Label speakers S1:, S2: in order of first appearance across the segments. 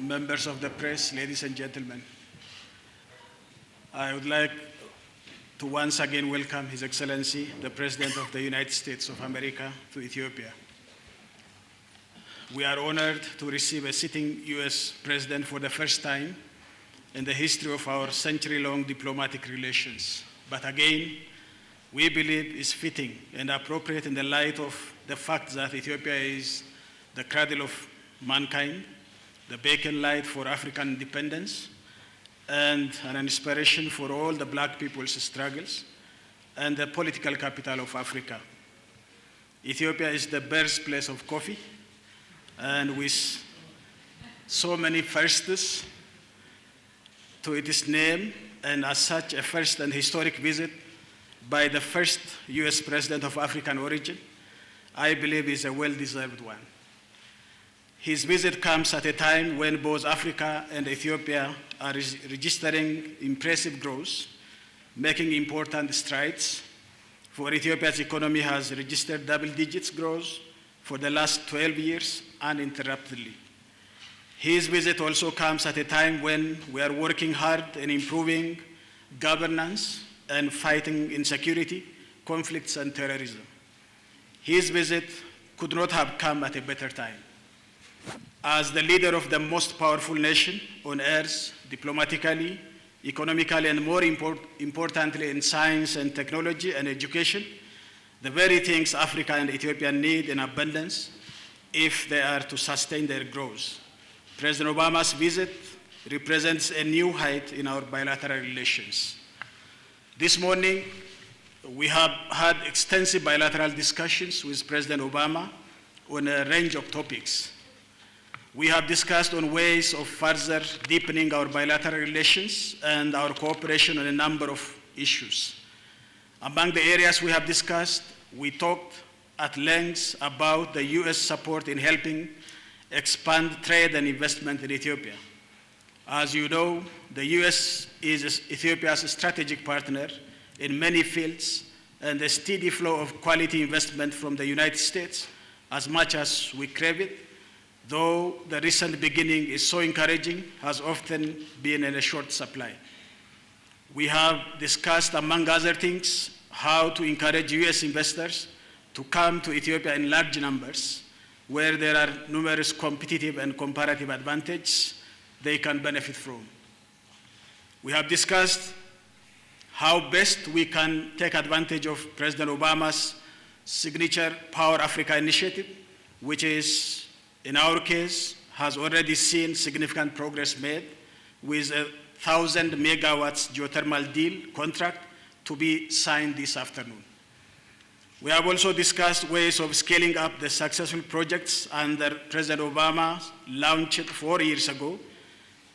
S1: members of the press, ladies and gentlemen. I would like to once again welcome His Excellency, the President of the United States of America, to Ethiopia. We are honored to receive a sitting U.S. President for the first time in the history of our century-long diplomatic relations. But again, we believe it's fitting and appropriate in the light of the fact that Ethiopia is the cradle of mankind, the beacon light for African independence, and an inspiration for all the black people's struggles, and the political capital of Africa. Ethiopia is the birthplace of coffee, and with so many firsts to its name, and as such a first and historic visit by the first US president of African origin, I believe is a well-deserved one. His visit comes at a time when both Africa and Ethiopia are registering impressive growth, making important strides. For Ethiopia's economy has registered double-digit growth for the last 12 years uninterruptedly. His visit also comes at a time when we are working hard in improving governance and fighting insecurity, conflicts, and terrorism. His visit could not have come at a better time. As the leader of the most powerful nation on earth, diplomatically, economically, and more importantly in science and technology and education, the very things Africa and Ethiopia need in abundance if they are to sustain their growth. President Obama's visit represents a new height in our bilateral relations. This morning, we have had extensive bilateral discussions with President Obama on a range of topics. We have discussed on ways of further deepening our bilateral relations and our cooperation on a number of issues. Among the areas we have discussed, we talked at length about the US support in helping expand trade and investment in Ethiopia. As you know, the US is Ethiopia's strategic partner in many fields, and the steady flow of quality investment from the United States, as much as we crave it, though the recent beginning is so encouraging, has often been in a short supply. We have discussed, among other things, how to encourage US investors to come to Ethiopia in large numbers, where there are numerous competitive and comparative advantages they can benefit from. We have discussed how best we can take advantage of President Obama's signature Power Africa initiative, which is, in our case, has already seen significant progress made with a 1,000 megawatts geothermal deal contract to be signed this afternoon. We have also discussed ways of scaling up the successful projects under President Obama launched 4 years ago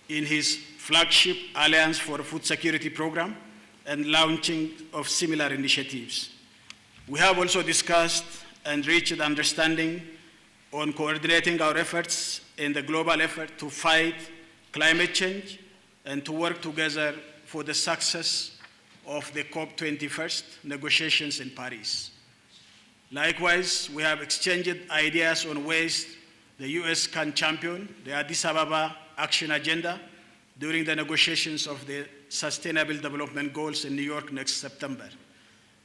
S1: in his flagship Alliance for Food Security program and launching of similar initiatives. We have also discussed and reached understanding on coordinating our efforts in the global effort to fight climate change and to work together for the success of the COP21 negotiations in Paris. Likewise, we have exchanged ideas on ways the US can champion the Addis Ababa Action Agenda during the negotiations of the Sustainable Development Goals in New York next September.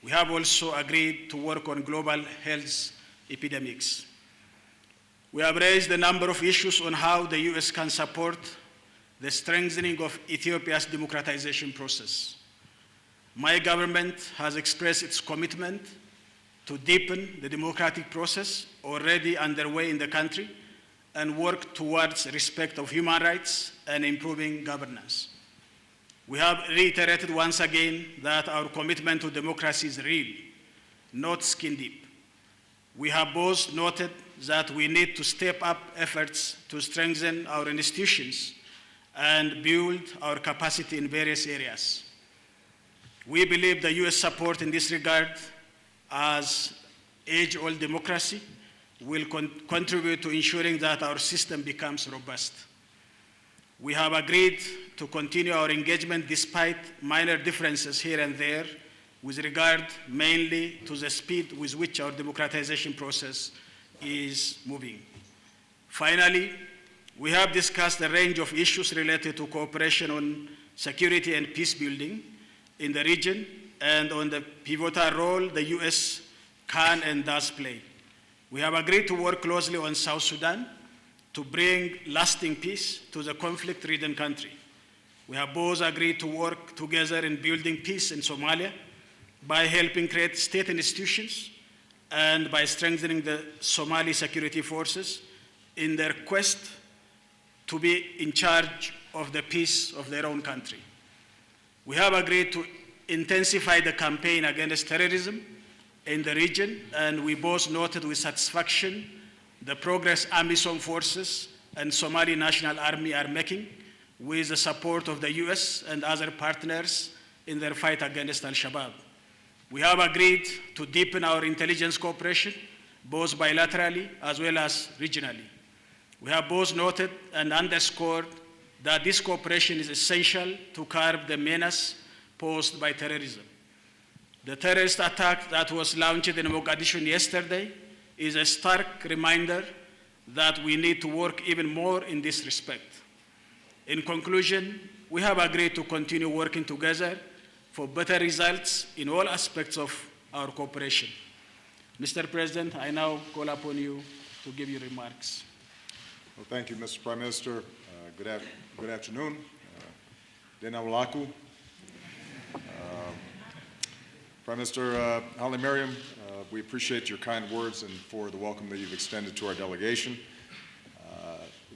S1: We have also agreed to work on global health epidemics. We have raised a number of issues on how the US can support the strengthening of Ethiopia's democratization process. My government has expressed its commitment to deepen the democratic process already underway in the country and work towards respect of human rights and improving governance. We have reiterated once again that our commitment to democracy is real, not skin deep. We have both noted that we need to step up efforts to strengthen our institutions and build our capacity in various areas. We believe the US support in this regard as age-old democracy will contribute to ensuring that our system becomes robust. We have agreed to continue our engagement despite minor differences here and there with regard mainly to the speed with which our democratization process is moving. Finally, We have discussed a range of issues related to cooperation on security and peace building in the region and on the pivotal role the U.S. can and does play. We have agreed to work closely on South Sudan to bring lasting peace to the conflict-ridden country. We have both agreed to work together in building peace in Somalia by helping create state institutions and by strengthening the Somali security forces in their quest to be in charge of the peace of their own country. We have agreed to intensify the campaign against terrorism in the region, and we both noted with satisfaction the progress AMISOM forces and Somali National Army are making with the support of the US and other partners in their fight against Al-Shabaab. We have agreed to deepen our intelligence cooperation, both bilaterally as well as regionally. We have both noted and underscored that this cooperation is essential to curb the menace posed by terrorism. The terrorist attack that was launched in Mogadishu yesterday is a stark reminder that we need to work even more in this respect. In conclusion, we have agreed to continue working together for better results in all aspects of our cooperation. Mr. President, I now call upon you to give your remarks.
S2: Well, thank you, Mr. Prime Minister. Good afternoon. Dena Walaku. Prime Minister mariam, we appreciate your kind words and for the welcome that you've extended to our delegation.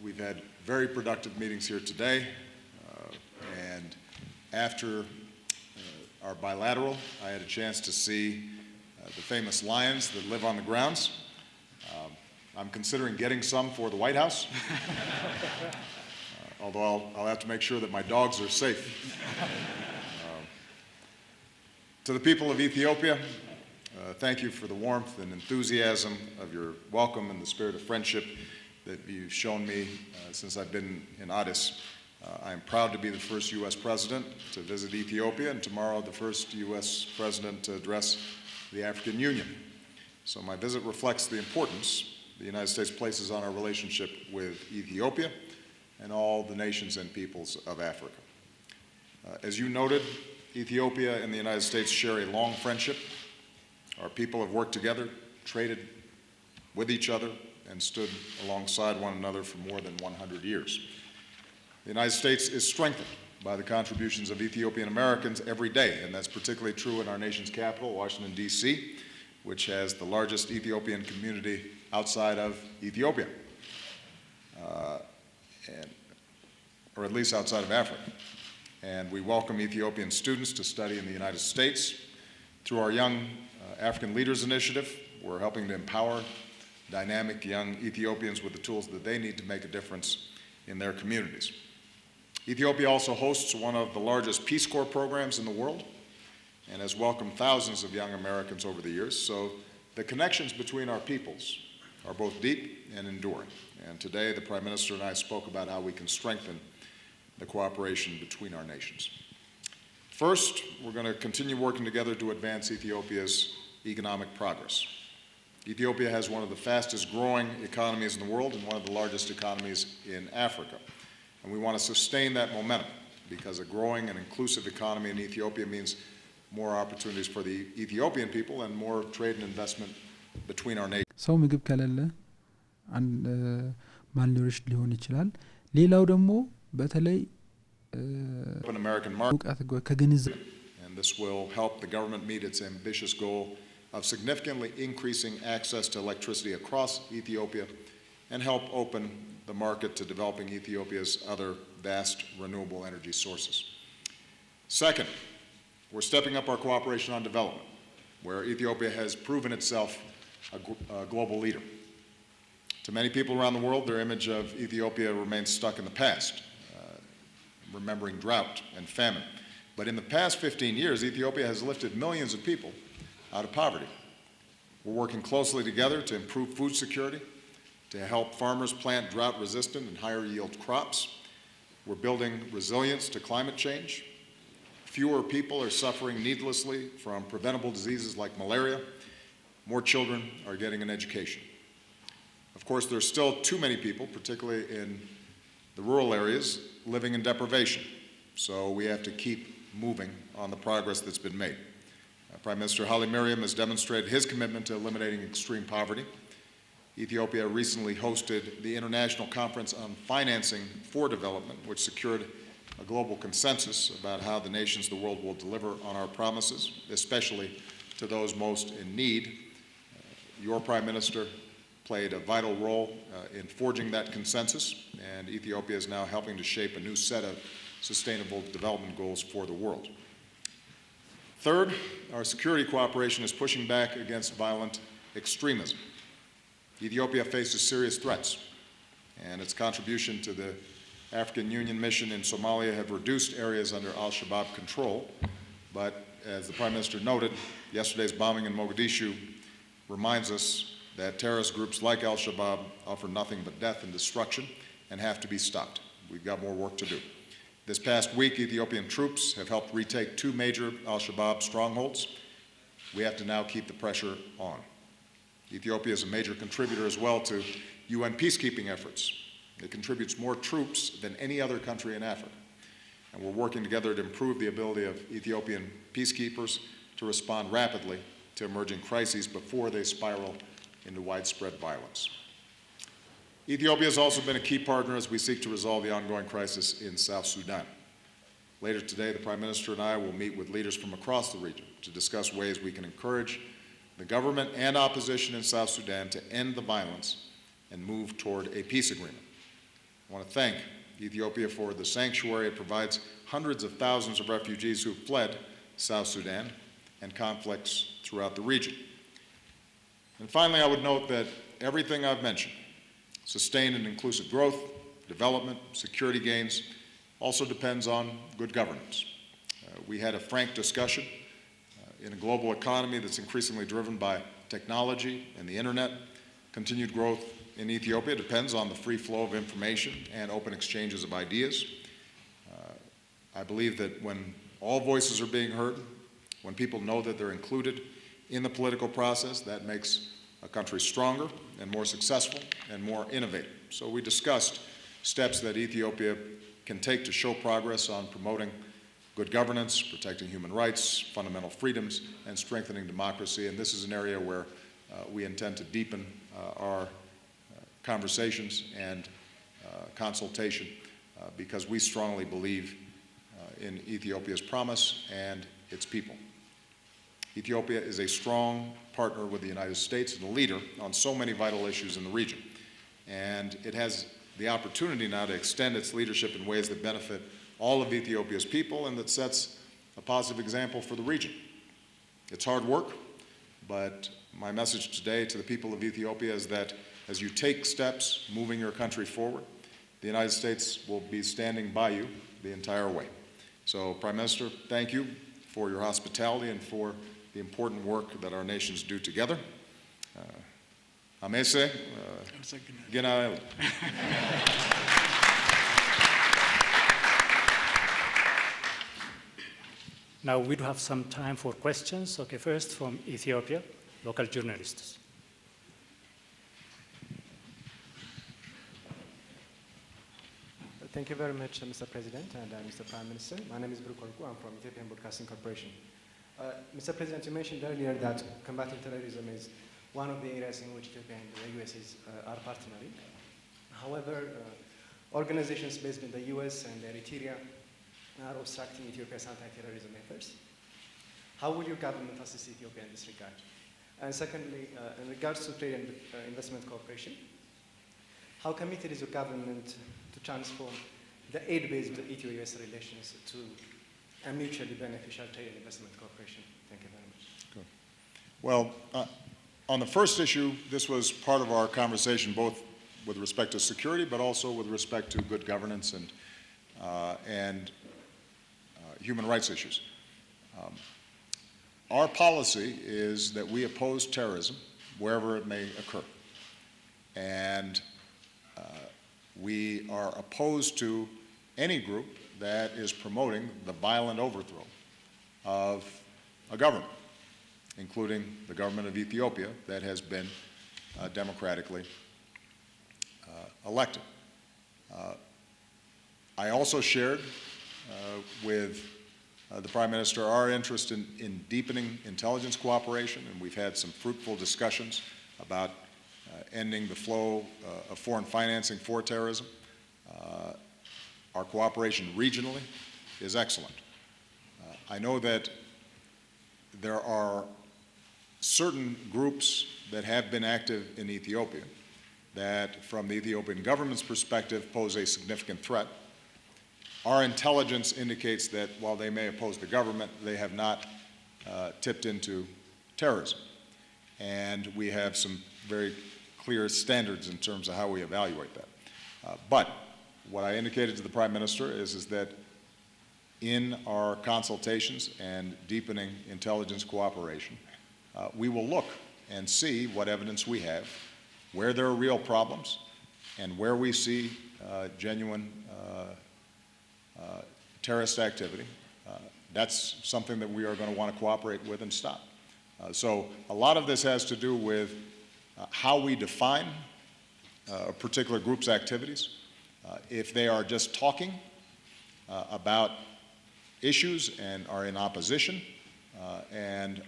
S2: We've had very productive meetings here today, and after our bilateral, I had a chance to see the famous lions that live on the grounds. I'm considering getting some for the White House, although I'll have to make sure that my dogs are safe. To the people of Ethiopia, thank you for the warmth and enthusiasm of your welcome and the spirit of friendship that you've shown me since I've been in Addis. I am proud to be the first U.S. president to visit Ethiopia, and tomorrow the first U.S. president to address the African Union. So my visit reflects the importance the United States places on our relationship with Ethiopia and all the nations and peoples of Africa. As you noted, Ethiopia and the United States share a long friendship. Our people have worked together, traded with each other, and stood alongside one another for more than 100 years. The United States is strengthened by the contributions of Ethiopian Americans every day, and that's particularly true in our nation's capital, Washington, D.C., which has the largest Ethiopian community outside of Ethiopia, or at least outside of Africa. And we welcome Ethiopian students to study in the United States. Through our Young African Leaders Initiative, we're helping to empower dynamic young Ethiopians with the tools that they need to make a difference in their communities. Ethiopia also hosts one of the largest Peace Corps programs in the world and has welcomed thousands of young Americans over the years. So the connections between our peoples are both deep and enduring. And today the Prime Minister and I spoke about how we can strengthen the cooperation between our nations. First, we're going to continue working together to advance Ethiopia's economic progress. Ethiopia has one of the fastest growing economies in the world and one of the largest economies in Africa. And we want to sustain that momentum because a growing and inclusive economy in Ethiopia means more opportunities for the Ethiopian people and more trade and investment between our nations.
S3: ሰው ምግብ ከሌለ አንድ ማልኖሪሽ ሊሆን ይችላል። ሌላው ደግሞ በተለይ
S2: an American market, and this will help the government meet its ambitious goal of significantly increasing access to electricity across Ethiopia and help open the market to developing Ethiopia's other vast renewable energy sources. Second, we're stepping up our cooperation on development, where Ethiopia has proven itself a global leader. To many people around the world, their image of Ethiopia remains stuck in the past, remembering drought and famine. But in the past 15 years, Ethiopia has lifted millions of people out of poverty. We're working closely together to improve food security, to help farmers plant drought-resistant and higher-yield crops. We're building resilience to climate change. Fewer people are suffering needlessly from preventable diseases like malaria. More children are getting an education. Of course, there's still too many people, particularly in the rural areas living in deprivation. So we have to keep moving on the progress that's been made. Prime Minister mariam has demonstrated his commitment to eliminating extreme poverty. Ethiopia recently hosted the International Conference on Financing for Development, which secured a global consensus about how the nations of the world will deliver on our promises, especially to those most in need. Your Prime Minister played a vital role in forging that consensus, and Ethiopia is now helping to shape a new set of sustainable development goals for the world. Third, our security cooperation is pushing back against violent extremism. Ethiopia faces serious threats, and its contribution to the African Union mission in Somalia have reduced areas under al-Shabaab control. But as the Prime Minister noted, yesterday's bombing in Mogadishu reminds us that terrorist groups like al-Shabaab offer nothing but death and destruction and have to be stopped. We've got more work to do. This past week, Ethiopian troops have helped retake 2 major al-Shabaab strongholds. We have to now keep the pressure on. Ethiopia is a major contributor as well to UN peacekeeping efforts. It contributes more troops than any other country in Africa. And we're working together to improve the ability of Ethiopian peacekeepers to respond rapidly to emerging crises before they spiral into widespread violence. Ethiopia has also been a key partner as we seek to resolve the ongoing crisis in South Sudan. Later today, the Prime Minister and I will meet with leaders from across the region to discuss ways we can encourage the government and opposition in South Sudan to end the violence and move toward a peace agreement. I want to thank Ethiopia for the sanctuary it provides hundreds of thousands of refugees who fled South Sudan and conflicts throughout the region. And finally, I would note that everything I've mentioned, sustained and inclusive growth, development, security gains, also depends on good governance. We had a frank discussion in a global economy that's increasingly driven by technology and the internet. Continued growth in Ethiopia depends on the free flow of information and open exchanges of ideas. I believe that when all voices are being heard, when people know that they're included in the political process, that makes a country stronger and more successful and more innovative. So we discussed steps that Ethiopia can take to show progress on promoting good governance, protecting human rights, fundamental freedoms, and strengthening democracy. And this is an area where we intend to deepen our conversations and consultation because we strongly believe in Ethiopia's promise and its people. Ethiopia is a strong partner with the United States and a leader on so many vital issues in the region. And it has the opportunity now to extend its leadership in ways that benefit all of Ethiopia's people and that sets a positive example for the region. It's hard work, but my message today to the people of Ethiopia is that as you take steps moving your country forward, the United States will be standing by you the entire way. So, Prime Minister, thank you for your hospitality and for the important work that our nations do together. Amese, Ginael.
S4: Now we do have some time for questions. Okay, first from Ethiopia, local journalists.
S5: Thank you very much, Mr. President and Mr. Prime Minister. My name is Brukorku. I'm from Ethiopian Broadcasting Corporation. Mr. President, you mentioned earlier that combating terrorism is one of the areas in which Ethiopia and the US are partnering. However, organizations based in the US and Eritrea are obstructing Ethiopia's anti-terrorism efforts. How will your government assist Ethiopia in this regard? And secondly, in regards to trade and investment cooperation, how committed is your government to transform the aid-based Ethio-US relations to a mutually beneficial trade and investment cooperation? Thank you very much.
S2: Good. Well, on the first issue, this was part of our conversation, both with respect to security, but also with respect to good governance and human rights issues. Our policy is that we oppose terrorism wherever it may occur. And we are opposed to any group that is promoting the violent overthrow of a government, including the government of Ethiopia that has been democratically elected. I also shared with the Prime Minister our interest in deepening intelligence cooperation, and we've had some fruitful discussions about ending the flow of foreign financing for terrorism. Our cooperation regionally is excellent. I know that there are certain groups that have been active in Ethiopia that, from the Ethiopian government's perspective, pose a significant threat. Our intelligence indicates that while they may oppose the government, they have not tipped into terrorism. And we have some very clear standards in terms of how we evaluate that. But what I indicated to the Prime Minister is that in our consultations and deepening intelligence cooperation, we will look and see what evidence we have, where there are real problems, and where we see genuine terrorist activity. That's something that we are going to want to cooperate with and stop. So a lot of this has to do with how we define a particular group's activities. If they are just talking about issues and are in opposition and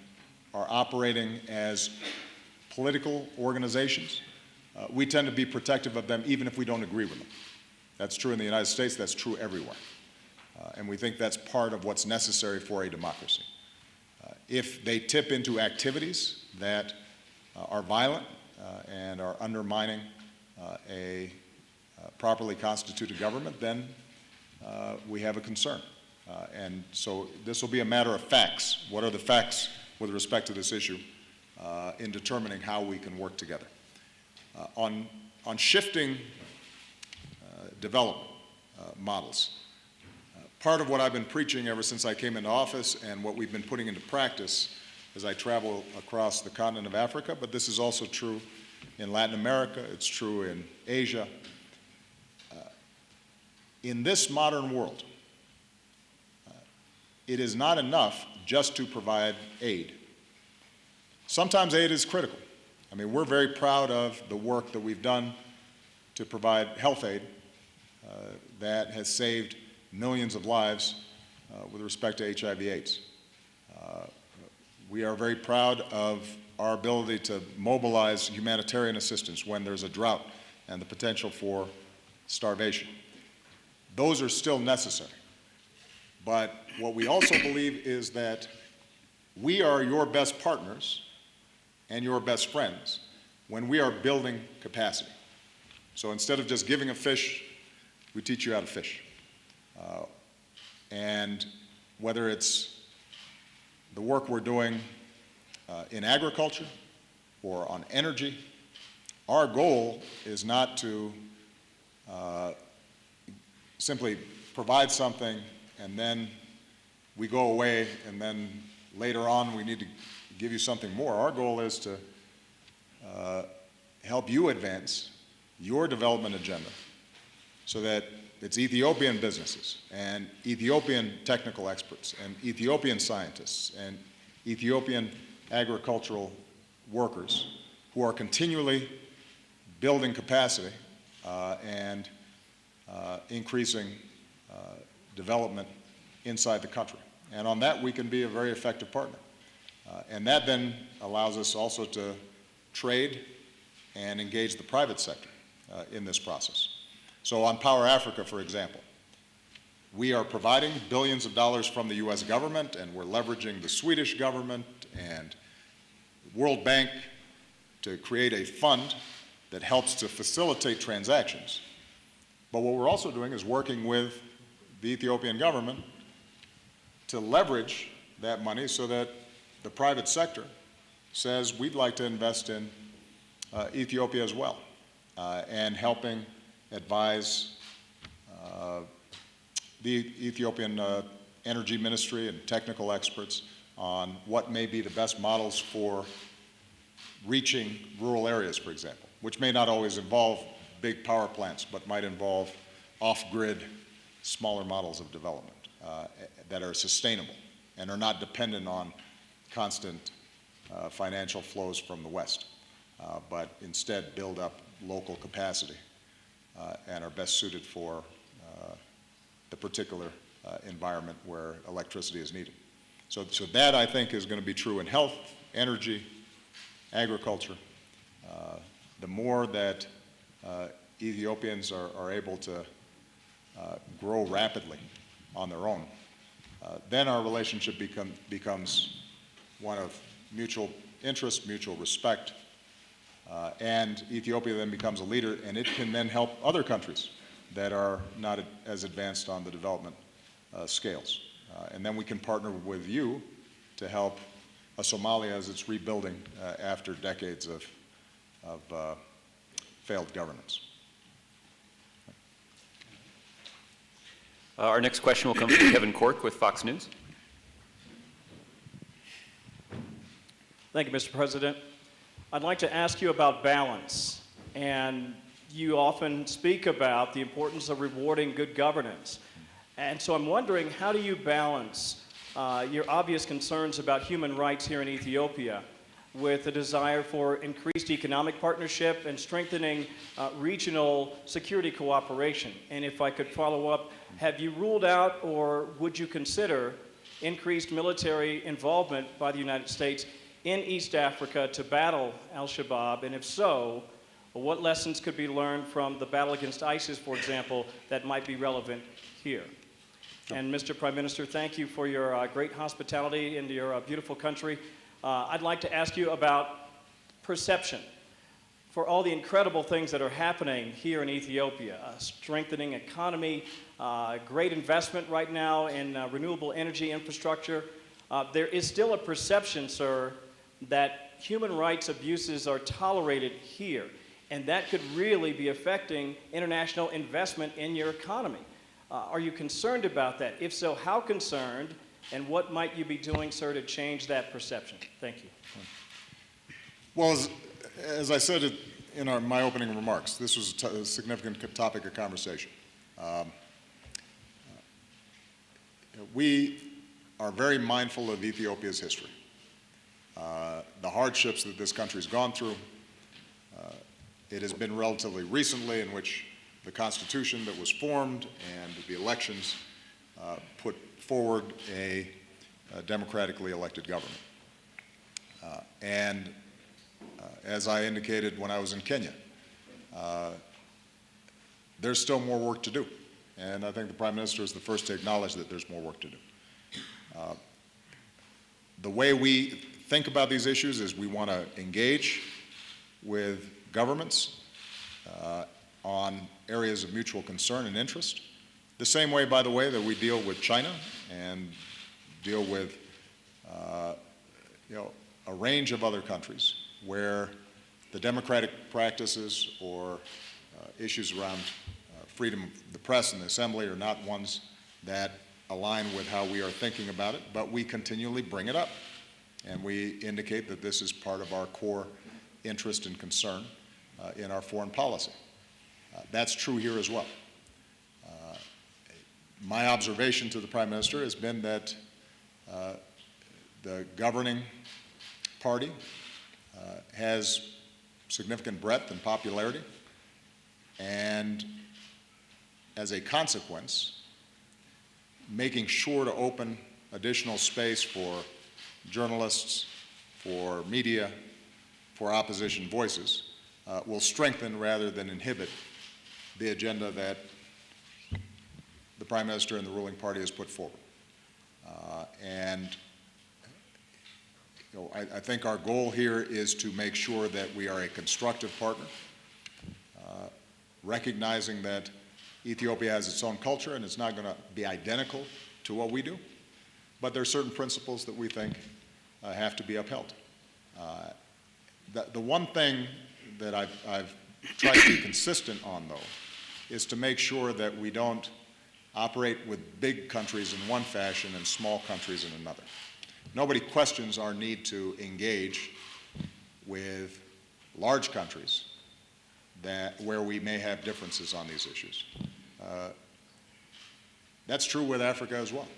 S2: are operating as political organizations, we tend to be protective of them even if we don't agree with them. That's true in the United States, that's true everywhere. And we think that's part of what's necessary for a democracy. If they tip into activities that are violent and are undermining a properly constituted government, then we have a concern. And so this will be a matter of facts. What are the facts with respect to this issue in determining how we can work together? On shifting development models, part of what I've been preaching ever since I came into office and what we've been putting into practice as I travel across the continent of Africa, but this is also true in Latin America, it's true in Asia. In this modern world, it is not enough just to provide aid. Sometimes aid is critical. I mean, we're very proud of the work that we've done to provide health aid that has saved millions of lives with respect to HIV/AIDS. We are very proud of our ability to mobilize humanitarian assistance when there's a drought and the potential for starvation. Those are still necessary. But what we also believe is that we are your best partners and your best friends when we are building capacity. So instead of just giving a fish, we teach you how to fish. And whether it's the work we're doing in agriculture or on energy, our goal is not to simply provide something and then we go away and then later on we need to give you something more. Our goal is to help you advance your development agenda so that it's Ethiopian businesses and Ethiopian technical experts and Ethiopian scientists and Ethiopian agricultural workers who are continually building capacity and increasing development inside the country. And on that, we can be a very effective partner. And that then allows us also to trade and engage the private sector in this process. So on Power Africa, for example, we are providing billions of dollars from the US government, and we're leveraging the Swedish government and World Bank to create a fund that helps to facilitate transactions. But what we're also doing is working with the Ethiopian government to leverage that money so that the private sector says we'd like to invest in Ethiopia as well, and helping advise the Ethiopian Energy Ministry and technical experts on what may be the best models for reaching rural areas, for example, which may not always involve big power plants, but might involve off-grid, smaller models of development that are sustainable and are not dependent on constant financial flows from the West, but instead build up local capacity and are best suited for the particular environment where electricity is needed. So that, I think, is going to be true in health, energy, agriculture. The more that Ethiopians are able to grow rapidly on their own, then our relationship becomes one of mutual interest, mutual respect, and Ethiopia then becomes a leader, and it can then help other countries that are not as advanced on the development scales. And then we can partner with you to help Somalia as it's rebuilding after decades of failed governance.
S6: Our next question will come from Kevin Cork with Fox News.
S7: Thank you, Mr. President. I'd like to ask you about balance. And you often speak about the importance of rewarding good governance. And so I'm wondering, how do you balance your obvious concerns about human rights here in Ethiopia with a desire for increased economic partnership and strengthening regional security cooperation? And if I could follow up, have you ruled out or would you consider increased military involvement by the United States in East Africa to battle al-Shabaab? And if so, what lessons could be learned from the battle against ISIS, for example, that might be relevant here? And Mr. Prime Minister, thank you for your great hospitality in your beautiful country. I'd like to ask you about perception. For all the incredible things that are happening here in Ethiopia, a strengthening economy, great investment right now in renewable energy infrastructure, there is still a perception, sir, that human rights abuses are tolerated here, and that could really be affecting international investment in your economy. Are you concerned about that? If so, how concerned, and what might you be doing, sir, to change that perception? Thank you.
S2: Well, as I said in my opening remarks, this was a significant topic of conversation. We are very mindful of Ethiopia's history, the hardships that this country has gone through. It has been relatively recently in which the Constitution that was formed and the elections put forward a democratically elected government. And as I indicated when I was in Kenya, there's still more work to do. And I think the Prime Minister is the first to acknowledge that there's more work to do. The way we think about these issues is we want to engage with governments on areas of mutual concern and interest. The same way, by the way, that we deal with China and deal with a range of other countries where the democratic practices or issues around freedom of the press and the assembly are not ones that align with how we are thinking about it, but we continually bring it up. And we indicate that this is part of our core interest and concern in our foreign policy. That's true here as well. My observation to the Prime Minister has been that the governing party has significant breadth and popularity, and as a consequence, making sure to open additional space for journalists, for media, for opposition voices will strengthen rather than inhibit the agenda that the Prime Minister and the ruling party has put forward. I think our goal here is to make sure that we are a constructive partner, recognizing that Ethiopia has its own culture and it's not going to be identical to what we do, but there are certain principles that we think have to be upheld. The one thing that I've tried to be consistent on, though, is to make sure that we don't operate with big countries in one fashion and small countries in another. Nobody questions our need to engage with large countries where we may have differences on these issues. That's true with Africa as well.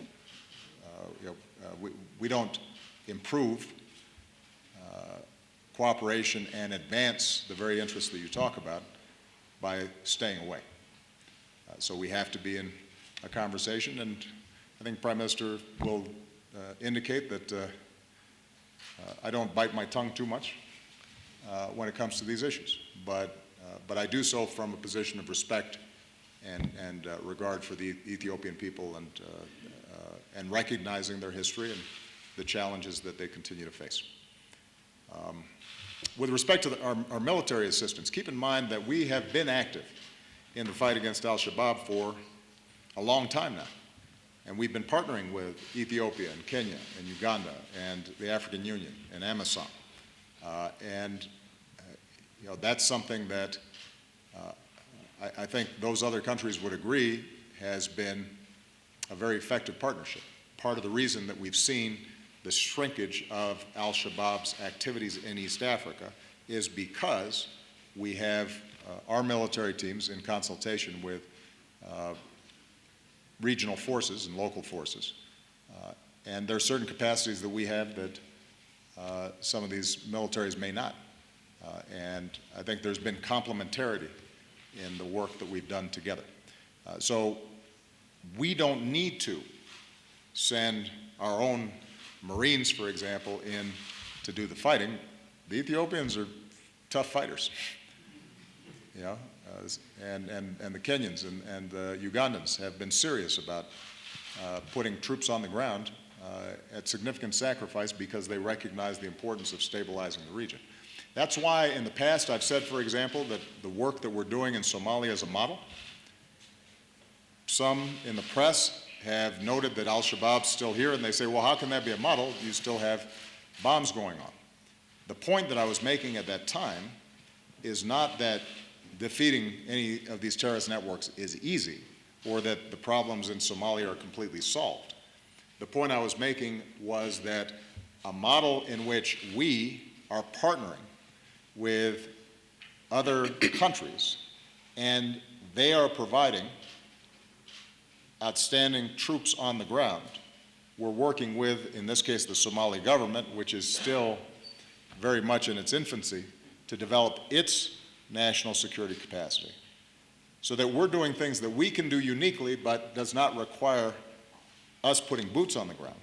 S2: We don't improve cooperation and advance the very interests that you talk about by staying away. So we have to be in a conversation, and I think Prime Minister will indicate that I don't bite my tongue too much when it comes to these issues, but I do so from a position of respect and regard for the Ethiopian people and recognizing their history and the challenges that they continue to face. With respect to our military assistance, keep in mind that we have been active in the fight against al-Shabaab for a long time now. And we've been partnering with Ethiopia and Kenya and Uganda and the African Union and AMISOM. That's something that I think those other countries would agree has been a very effective partnership. Part of the reason that we've seen the shrinkage of al-Shabaab's activities in East Africa is because we have our military teams in consultation with regional forces and local forces. And there are certain capacities that we have that some of these militaries may not. And I think there's been complementarity in the work that we've done together. So we don't need to send our own Marines, for example, in to do the fighting. The Ethiopians are tough fighters, and the Kenyans and the Ugandans have been serious about putting troops on the ground at significant sacrifice because they recognize the importance of stabilizing the region. That's why in the past I've said, for example, that the work that we're doing in Somalia is a model. Some in the press have noted that al-Shabaab's still here, and they say, well, how can that be a model? You still have bombs going on. The point that I was making at that time is not that defeating any of these terrorist networks is easy or that the problems in Somalia are completely solved. The point I was making was that a model in which we are partnering with other countries and they are providing outstanding troops on the ground. We're working with, in this case, the Somali government, which is still very much in its infancy, to develop its national security capacity. So that we're doing things that we can do uniquely, but does not require us putting boots on the ground.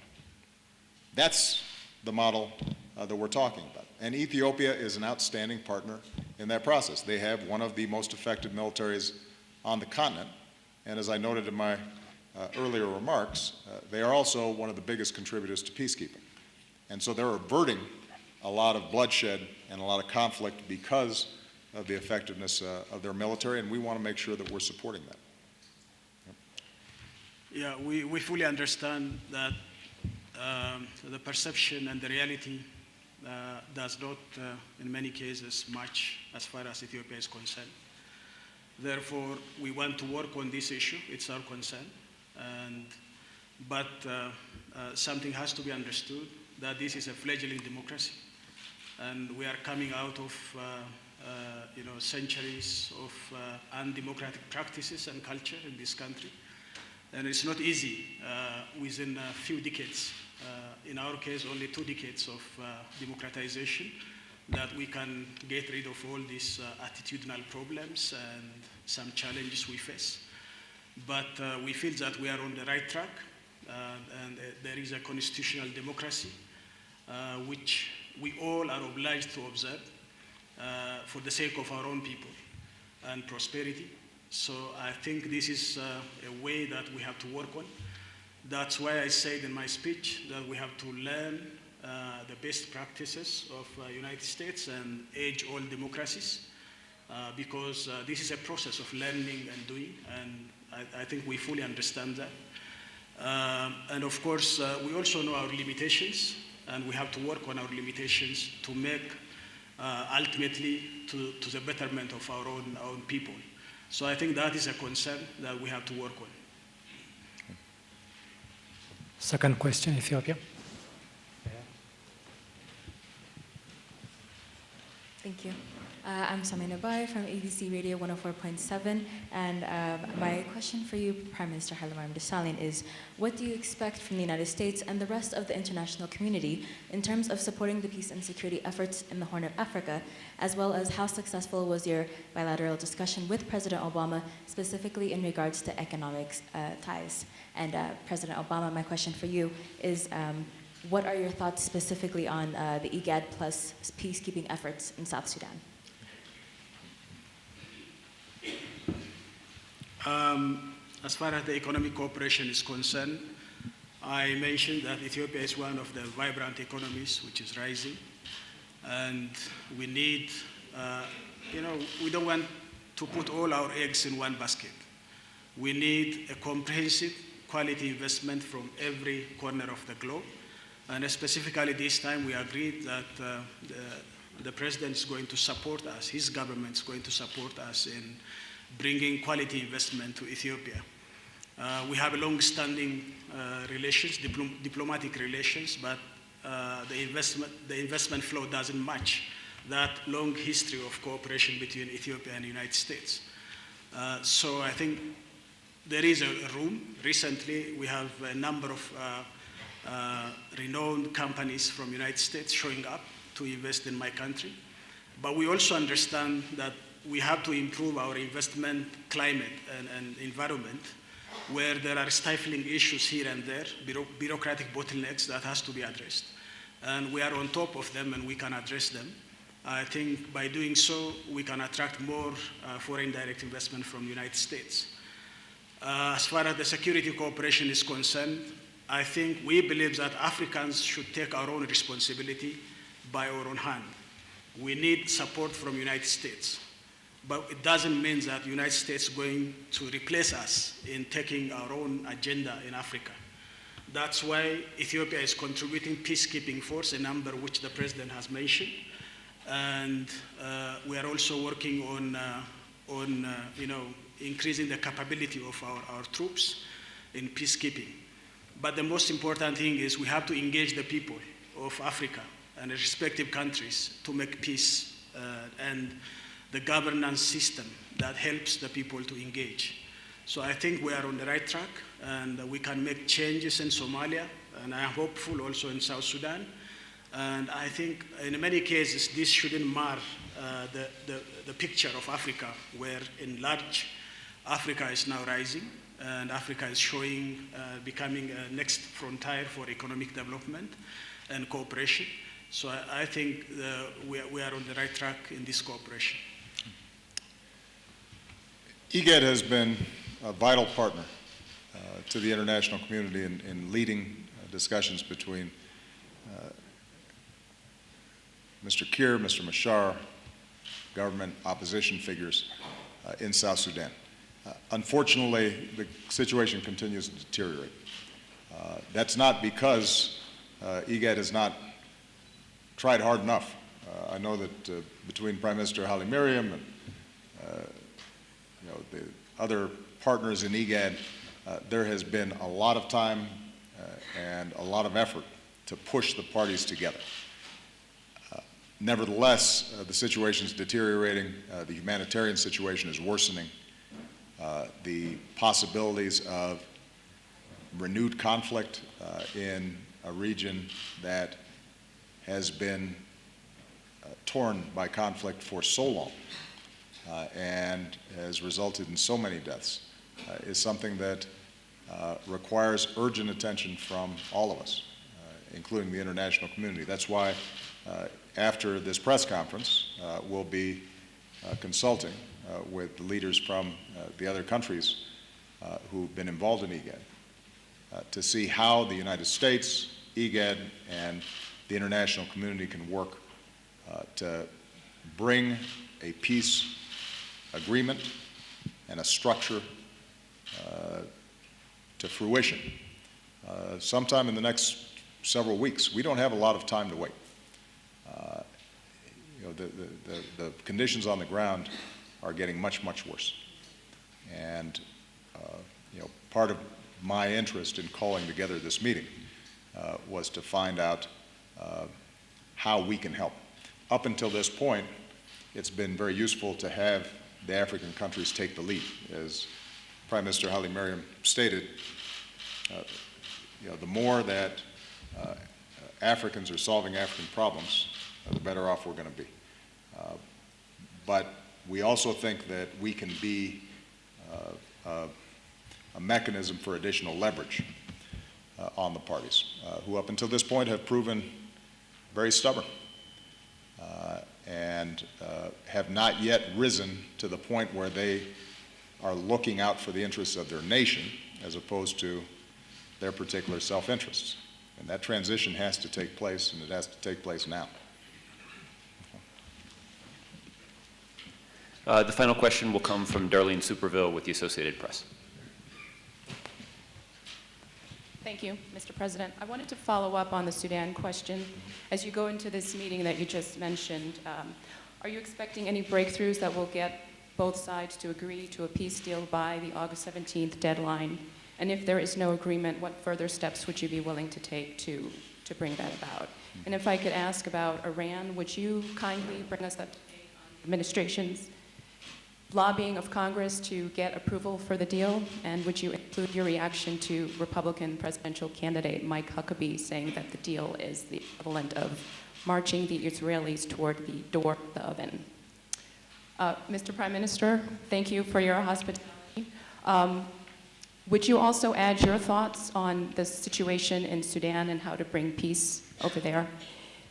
S2: That's the model that we're talking about. And Ethiopia is an outstanding partner in that process. They have one of the most effective militaries on the continent. And as I noted in my earlier remarks, they are also one of the biggest contributors to peacekeeping. And so they're averting a lot of bloodshed and a lot of conflict because of the effectiveness of their military, and we want to make sure that we're supporting that.
S1: Yeah, we fully understand that the perception and the reality does not, in many cases, match as far as Ethiopia is concerned. Therefore, we want to work on this issue. It's our concern. But something has to be understood, that this is a fledgling democracy. And we are coming out of centuries of undemocratic practices and culture in this country. And it's not easy within a few decades, in our case only 2 decades of democratization, that we can get rid of all these attitudinal problems and some challenges we face. But we feel that we are on the right track, and there is a constitutional democracy which we all are obliged to observe for the sake of our own people and prosperity. So I think this is a way that we have to work on. That's why I said in my speech that we have to learn the best practices of United States and age-old democracies, because this is a process of learning and doing, and I think we fully understand that. And of course, we also know our limitations, and we have to work on our limitations to make ultimately to the betterment of our own people. So I think that is a concern that we have to work on.
S4: Second question, Ethiopia.
S8: Thank you. I'm Samina Bai from ABC Radio 104.7, and my question for you, Prime Minister mariam Desalegn, is what do you expect from the United States and the rest of the international community in terms of supporting the peace and security efforts in the Horn of Africa, as well as how successful was your bilateral discussion with President Obama, specifically in regards to economic ties? And President Obama, my question for you is, what are your thoughts specifically on the IGAD plus peacekeeping efforts in South Sudan?
S1: As far as the economic cooperation is concerned, I mentioned that Ethiopia is one of the vibrant economies which is rising, and we need, we don't want to put all our eggs in one basket. We need a comprehensive quality investment from every corner of the globe, and specifically this time we agreed that the President is going to support us, his government is going to support us in bringing quality investment to Ethiopia. We have a long-standing relations, diplomatic relations, but the investment flow doesn't match that long history of cooperation between Ethiopia and the United States. So I think there is a room. Recently, we have a number of renowned companies from the United States showing up to invest in my country. But we also understand that we have to improve our investment climate and environment, where there are stifling issues here and there, bureaucratic bottlenecks that has to be addressed. And we are on top of them and we can address them. I think by doing so, we can attract more foreign direct investment from the United States. As far as the security cooperation is concerned, I think we believe that Africans should take our own responsibility by our own hand. We need support from the United States. But it doesn't mean that the United States is going to replace us in taking our own agenda in Africa. That's why Ethiopia is contributing peacekeeping force, a number which the President has mentioned. And we are also working on increasing the capability of our troops in peacekeeping. But the most important thing is we have to engage the people of Africa and the respective countries to make peace and the governance system that helps the people to engage. So I think we are on the right track, and we can make changes in Somalia, and I am hopeful also in South Sudan. And I think in many cases this shouldn't mar the picture of Africa, where in large Africa is now rising, and Africa is showing, becoming a next frontier for economic development and cooperation. So I think we are on the right track in this cooperation.
S2: IGAD has been a vital partner to the international community in leading discussions between Mr. Kiir, Mr. Machar, government opposition figures in South Sudan. Unfortunately, the situation continues to deteriorate. That's not because IGAD has not tried hard enough. I know that between Prime Minister Haile Mariam and the other partners in IGAD, there has been a lot of time and a lot of effort to push the parties together. Nevertheless, the situation is deteriorating. The humanitarian situation is worsening. The possibilities of renewed conflict in a region that has been torn by conflict for so long and has resulted in so many deaths is something that requires urgent attention from all of us, including the international community. That's why after this press conference, we'll be consulting with the leaders from the other countries who've been involved in IGAD to see how the United States, IGAD, and the international community can work to bring a peace agreement and a structure to fruition sometime in the next several weeks. We don't have a lot of time to wait. The conditions on the ground are getting much, much worse. And part of my interest in calling together this meeting was to find out how we can help. Up until this point, it's been very useful to have the African countries take the lead. As Prime Minister Mariam stated, the more that Africans are solving African problems, the better off we're going to be. But we also think that we can be a mechanism for additional leverage on the parties, who up until this point have proven very stubborn and have not yet risen to the point where they are looking out for the interests of their nation as opposed to their particular self-interests. And that transition has to take place, and it has to take place now.
S6: The final question will come from Darlene Superville with the Associated Press.
S9: Thank you, Mr. President. I wanted to follow up on the Sudan question. As you go into this meeting that you just mentioned, are you expecting any breakthroughs that will get both sides to agree to a peace deal by the August 17th deadline? And if there is no agreement, what further steps would you be willing to take to bring that about? And if I could ask about Iran, would you kindly bring us up to date on the administration's lobbying of Congress to get approval for the deal? And would you include your reaction to Republican presidential candidate Mike Huckabee saying that the deal is the equivalent of marching the Israelis toward the door of the oven? Mr. Prime Minister, thank you for your hospitality. Would you also add your thoughts on the situation in Sudan and how to bring peace over there?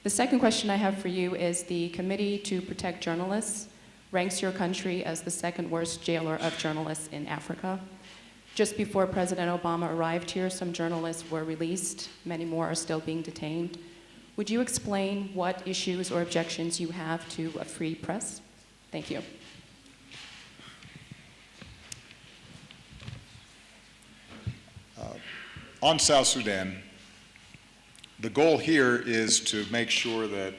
S9: The second question I have for you is the Committee to Protect Journalists ranks your country as the second worst jailer of journalists in Africa. Just before President Obama arrived here, some journalists were released. Many more are still being detained. Would you explain what issues or objections you have to a free press? Thank you.
S2: On South Sudan, the goal here is to make sure that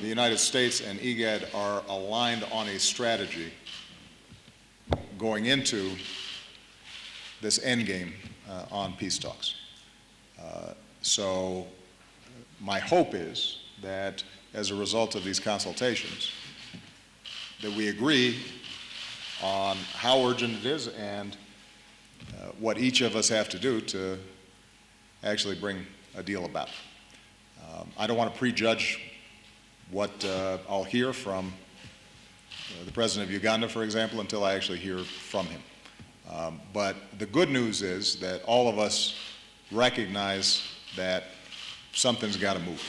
S2: the United States and IGAD are aligned on a strategy going into this endgame on peace talks. So my hope is that as a result of these consultations, that we agree on how urgent it is and what each of us have to do to actually bring a deal about. I don't want to prejudge what I'll hear from the president of Uganda, for example, until I actually hear from him. But the good news is that all of us recognize that something's got to move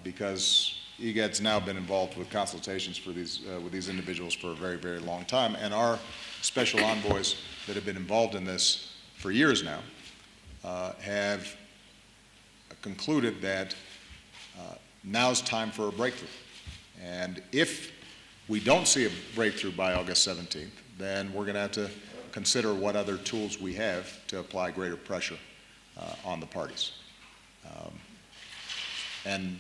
S2: because IGAD's now been involved with consultations for with these individuals for a very, very long time, and our special envoys that have been involved in this for years now have concluded that now's time for a breakthrough. And if we don't see a breakthrough by August 17th, then we're going to have to consider what other tools we have to apply greater pressure on the parties. And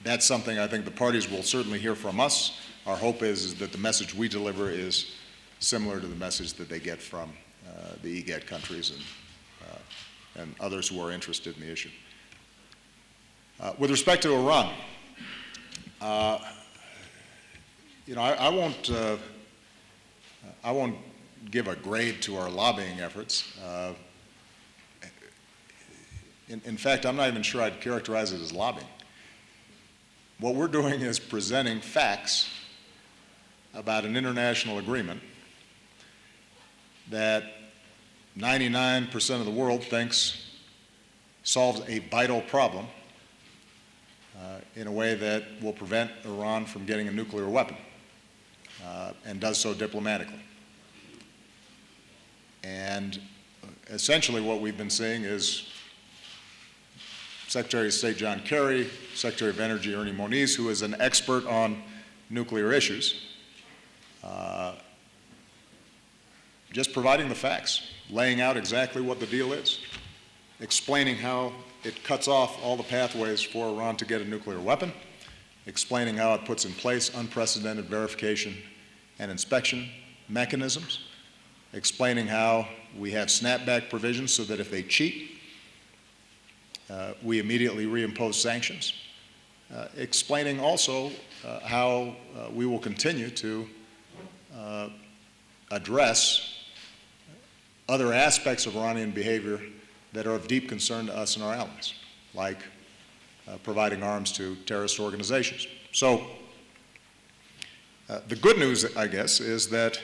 S2: that's something I think the parties will certainly hear from us. Our hope is that the message we deliver is similar to the message that they get from the IGAD countries and others who are interested in the issue. With respect to Iran, I won't give a grade to our lobbying efforts. In fact, I'm not even sure I'd characterize it as lobbying. What we're doing is presenting facts about an international agreement that 99% of the world thinks solves a vital problem in a way that will prevent Iran from getting a nuclear weapon, and does so diplomatically. And essentially what we've been seeing is Secretary of State John Kerry, Secretary of Energy Ernie Moniz, who is an expert on nuclear issues, just providing the facts, laying out exactly what the deal is, explaining how it cuts off all the pathways for Iran to get a nuclear weapon, explaining how it puts in place unprecedented verification and inspection mechanisms, explaining how we have snapback provisions so that if they cheat, we immediately reimpose sanctions, explaining also how we will continue to address other aspects of Iranian behavior that are of deep concern to us and our allies, like providing arms to terrorist organizations. So the good news, I guess, is that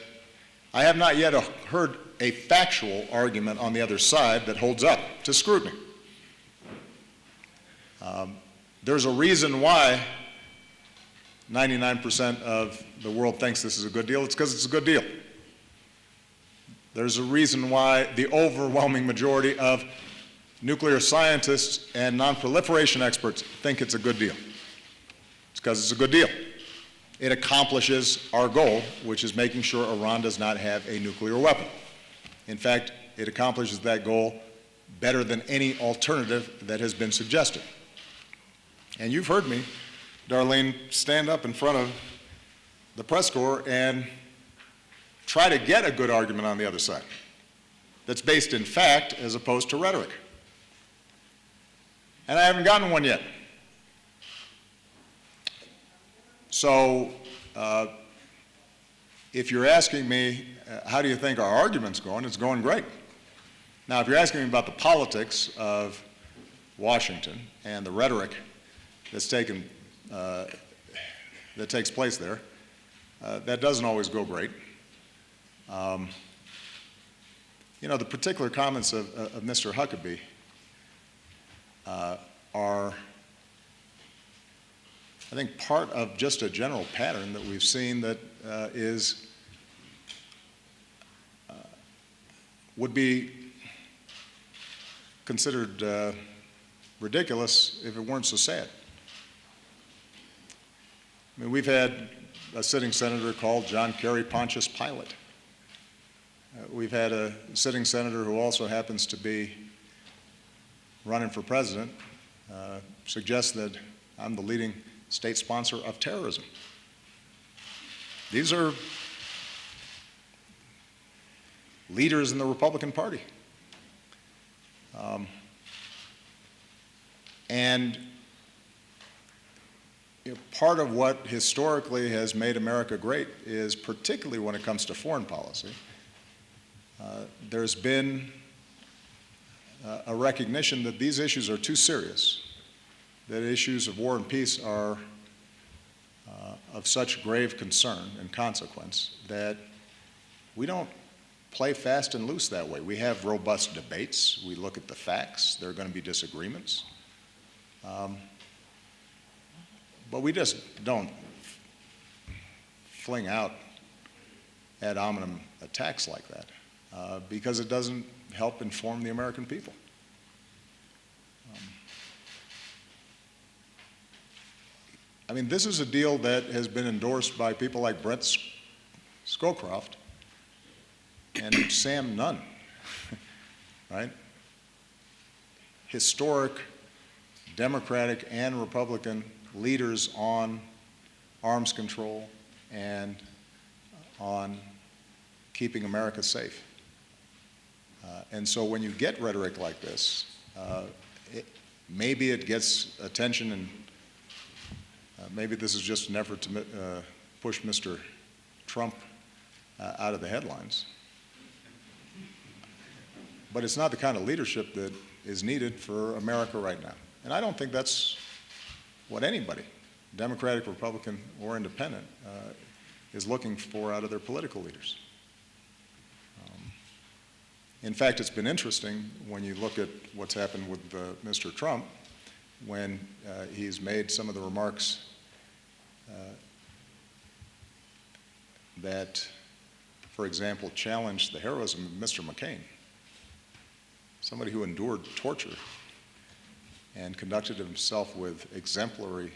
S2: I have not yet heard a factual argument on the other side that holds up to scrutiny. There's a reason why 99% of the world thinks this is a good deal. It's because it's a good deal. There's a reason why the overwhelming majority of nuclear scientists and non-proliferation experts think it's a good deal. It's because it's a good deal. It accomplishes our goal, which is making sure Iran does not have a nuclear weapon. In fact, it accomplishes that goal better than any alternative that has been suggested. And you've heard me, Darlene, stand up in front of the press corps and try to get a good argument on the other side that's based in fact as opposed to rhetoric. And I haven't gotten one yet. So if you're asking me, how do you think our argument's going? It's going great. Now, if you're asking me about the politics of Washington and the rhetoric that's that takes place there, that doesn't always go great. You know, the particular comments of Mr. Huckabee are, I think, part of just a general pattern that we've seen that would be considered ridiculous if it weren't so sad. I mean, we've had a sitting senator called John Kerry Pontius Pilate. We've had a sitting senator who also happens to be running for president suggest that I'm the leading state sponsor of terrorism. These are leaders in the Republican Party. And you know, part of what historically has made America great is, particularly when it comes to foreign policy, there's been a recognition that these issues are too serious, that issues of war and peace are of such grave concern and consequence that we don't play fast and loose that way. We have robust debates. We look at the facts. There are going to be disagreements. But we just don't fling out ad hominem attacks like that because it doesn't help inform the American people. I mean, this is a deal that has been endorsed by people like Brent Scowcroft and Sam Nunn, right? Historic Democratic and Republican leaders on arms control and on keeping America safe. And so when you get rhetoric like this, maybe it gets attention and maybe this is just an effort to push Mr. Trump out of the headlines. But it's not the kind of leadership that is needed for America right now. And I don't think that's what anybody, Democratic, Republican, or Independent, is looking for out of their political leaders. In fact, it's been interesting when you look at what's happened with Mr. Trump, when he's made some of the remarks that, for example, challenged the heroism of Mr. McCain, somebody who endured torture and conducted himself with exemplary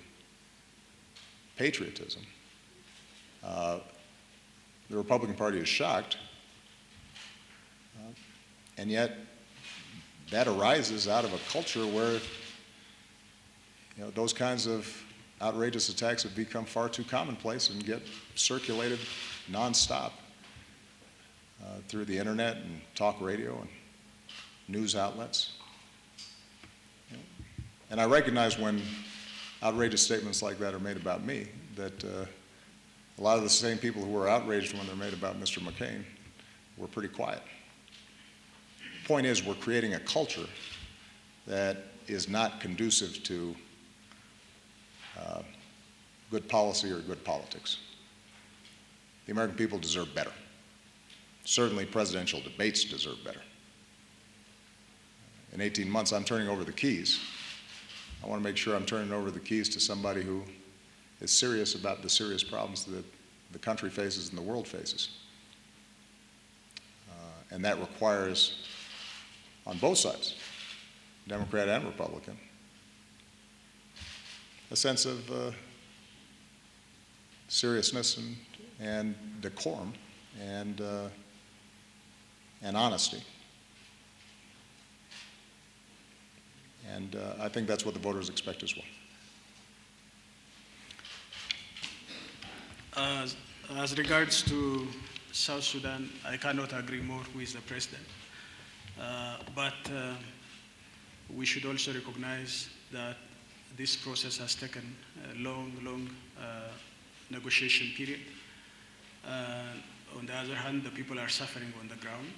S2: patriotism. The Republican Party is shocked, and yet that arises out of a culture where those kinds of outrageous attacks have become far too commonplace and get circulated nonstop through the internet and talk radio and news outlets. And I recognize when outrageous statements like that are made about me, that a lot of the same people who were outraged when they're made about Mr. McCain were pretty quiet. The point is, we're creating a culture that is not conducive to good policy or good politics. The American people deserve better. Certainly presidential debates deserve better. In 18 months, I'm turning over the keys. I want to make sure I'm turning over the keys to somebody who is serious about the serious problems that the country faces and the world faces. And that requires, on both sides, Democrat and Republican, a sense of seriousness and decorum and honesty. And I think that's what the voters expect as well.
S1: As regards to South Sudan, I cannot agree more with the President. But we should also recognize that this process has taken a long negotiation period. On the other hand, the people are suffering on the ground,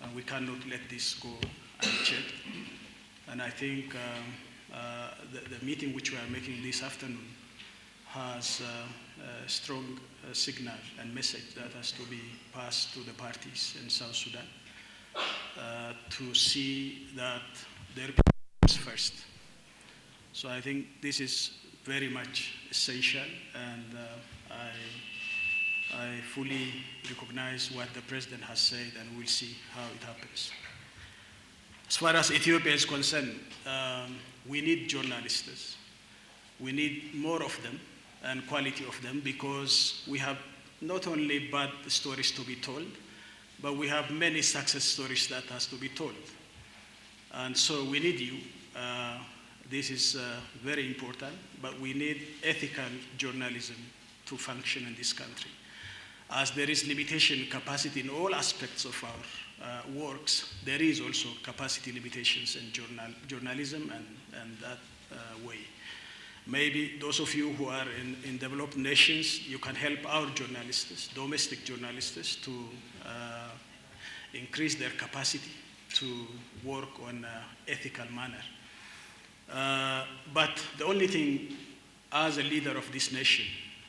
S1: and we cannot let this go unchecked. And I think the meeting which we are making this afternoon has a strong signal and message that has to be passed to the parties in South Sudan to see that their people is first. So I think this is very much essential, and I fully recognize what the President has said, and we'll see how it happens. As far as Ethiopia is concerned, we need journalists. We need more of them and quality of them, because we have not only bad stories to be told, but we have many success stories that has to be told. And so we need you. This is very important, but we need ethical journalism to function in this country. As there is limitation capacity in all aspects of our works, there is also capacity limitations in journalism and that way. Maybe those of you who are in developed nations, you can help our journalists, domestic journalists, to increase their capacity to work on an ethical manner. But the only thing, as a leader of this nation,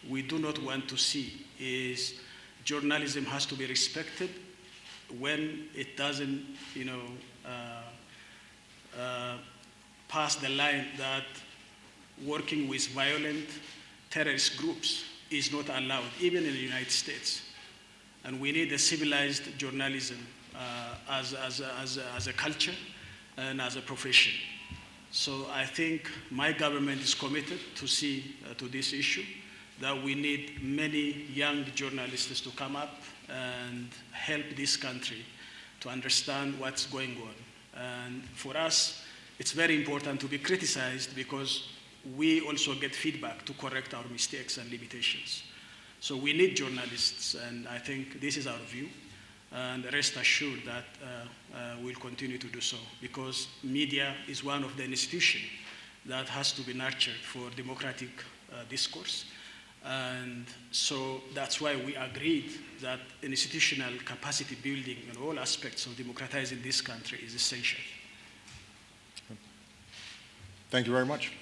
S1: we do not want to see is journalism has to be respected when it doesn't, pass the line that working with violent terrorist groups is not allowed, even in the United States. And we need a civilized journalism as a culture and as a profession. So I think my government is committed to see to this issue, that we need many young journalists to come up and help this country to understand what's going on. And for us, it's very important to be criticized, because we also get feedback to correct our mistakes and limitations. So we need journalists, and I think this is our view. And rest assured that we'll continue to do so, because media is one of the institutions that has to be nurtured for democratic discourse. And so that's why we agreed that institutional capacity building in all aspects of democratizing this country is essential.
S2: Thank you very much.